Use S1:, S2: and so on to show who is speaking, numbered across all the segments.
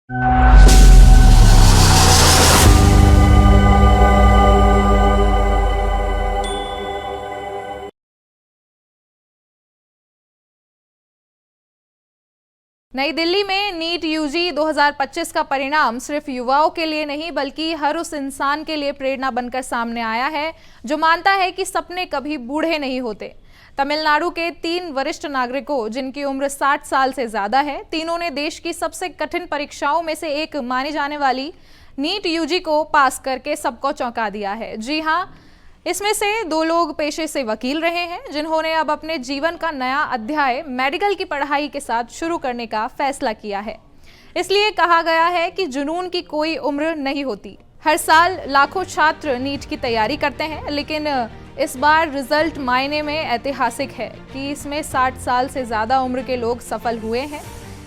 S1: नई दिल्ली में NEET UG 2025 का परिणाम सिर्फ युवाओं के लिए नहीं बल्कि हर उस इंसान के लिए प्रेरणा बनकर सामने आया है जो मानता है कि सपने कभी बूढ़े नहीं होते। तमिलनाडु के 3 वरिष्ठ नागरिकों जिनकी उम्र 60 साल से ज्यादा है, तीनों ने देश की सबसे कठिन परीक्षाओं में से एक मानी जाने वाली नीट यूजी को पास करके सबको चौंका दिया है। जी हाँ, इसमें से 2 लोग पेशे से वकील रहे हैं जिन्होंने अब अपने जीवन का नया अध्याय मेडिकल की पढ़ाई के साथ शुरू करने का फैसला किया है। इसलिए कहा गया है कि जुनून की कोई उम्र नहीं होती। हर साल लाखों छात्र नीट की तैयारी करते हैं, लेकिन इस बार रिजल्ट मायने में ऐतिहासिक है कि इसमें 60 साल से ज्यादा उम्र के लोग सफल हुए हैं।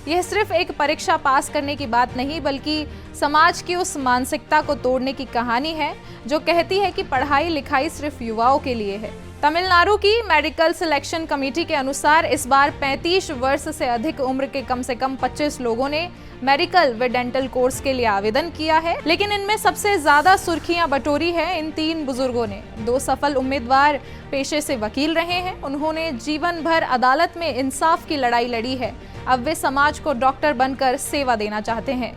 S1: यह सिर्फ एक परीक्षा पास करने की बात नहीं बल्कि समाज की उस मानसिकता को तोड़ने की कहानी है जो कहती है कि पढ़ाई लिखाई सिर्फ युवाओं के लिए है। तमिलनाडु की मेडिकल सिलेक्शन कमेटी के अनुसार इस बार 35 वर्ष से अधिक उम्र के कम से कम 25 लोगों ने मेडिकल व डेंटल कोर्स के लिए आवेदन किया है, लेकिन इनमें सबसे ज्यादा सुर्खियां बटोरी है इन 3 बुजुर्गों ने। 2 सफल उम्मीदवार पेशे से वकील रहे हैं। उन्होंने जीवन भर अदालत में इंसाफ की लड़ाई लड़ी है। अब वे समाज को डॉक्टर बनकर सेवा देना चाहते हैं।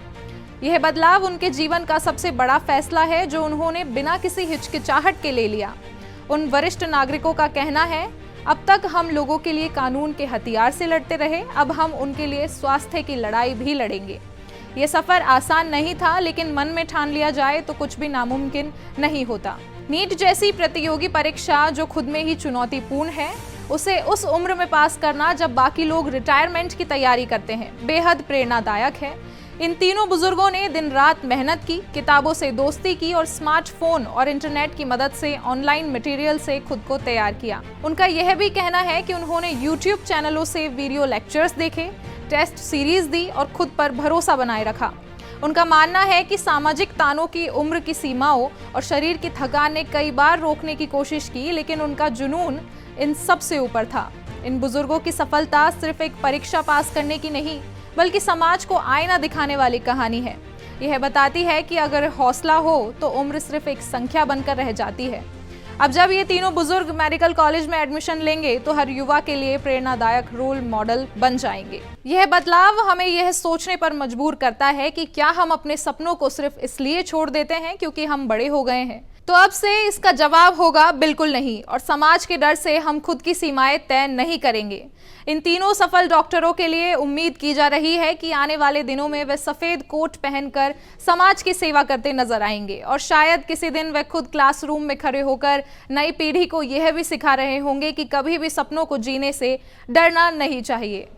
S1: यह बदलाव उनके जीवन का सबसे बड़ा फैसला है जो उन्होंने बिना किसी हिचकिचाहट के ले लिया। उन वरिष्ठ नागरिकों का कहना है, अब तक हम लोगों के लिए कानून के हथियार से लड़ते रहे, अब हम उनके लिए स्वास्थ्य की लड़ाई भी लड़ेंगे। ये सफर आसान नहीं था, लेकिन मन में ठान लिया जाए तो कुछ भी नामुमकिन नहीं होता। नीट जैसी प्रतियोगी परीक्षा जो खुद में ही चुनौतीपूर्ण है, उसे उस उम्र में पास करना जब बाकी लोग रिटायरमेंट की तैयारी करते हैं, बेहद प्रेरणादायक है। इन तीनों बुजुर्गों ने दिन रात मेहनत की, किताबों से दोस्ती की और स्मार्टफोन और इंटरनेट की मदद से ऑनलाइन मटेरियल से खुद को तैयार किया। उनका यह भी कहना है कि उन्होंने YouTube चैनलों से वीडियो लेक्चर्स देखे, टेस्ट सीरीज दी और खुद पर भरोसा बनाए रखा। उनका मानना है कि सामाजिक तानों की उम्र की सीमाओं और शरीर की थकान ने कई बार रोकने की कोशिश की, लेकिन उनका जुनून इन सब से ऊपर था। इन बुजुर्गों की सफलता सिर्फ एक परीक्षा पास करने की नहीं बल्कि समाज को आईना दिखाने वाली कहानी है। यह बताती है कि अगर हौसला हो तो उम्र सिर्फ एक संख्या बनकर रह जाती है। अब जब ये तीनों बुजुर्ग मेडिकल कॉलेज में एडमिशन लेंगे तो हर युवा के लिए प्रेरणादायक रोल मॉडल बन जाएंगे। यह बदलाव हमें यह सोचने पर मजबूर करता है कि क्या हम अपने सपनों को सिर्फ इसलिए छोड़ देते हैं क्योंकि हम बड़े हो गए हैं। तो अब से इसका जवाब होगा बिल्कुल नहीं, और समाज के डर से हम खुद की सीमाएं तय नहीं करेंगे। इन तीनों सफल डॉक्टरों के लिए उम्मीद की जा रही है कि आने वाले दिनों में वे सफेद कोट पहनकर समाज की सेवा करते नजर आएंगे, और शायद किसी दिन वे खुद क्लासरूम में खड़े होकर नई पीढ़ी को यह भी सिखा रहे होंगे कि कभी भी सपनों को जीने से डरना नहीं चाहिए।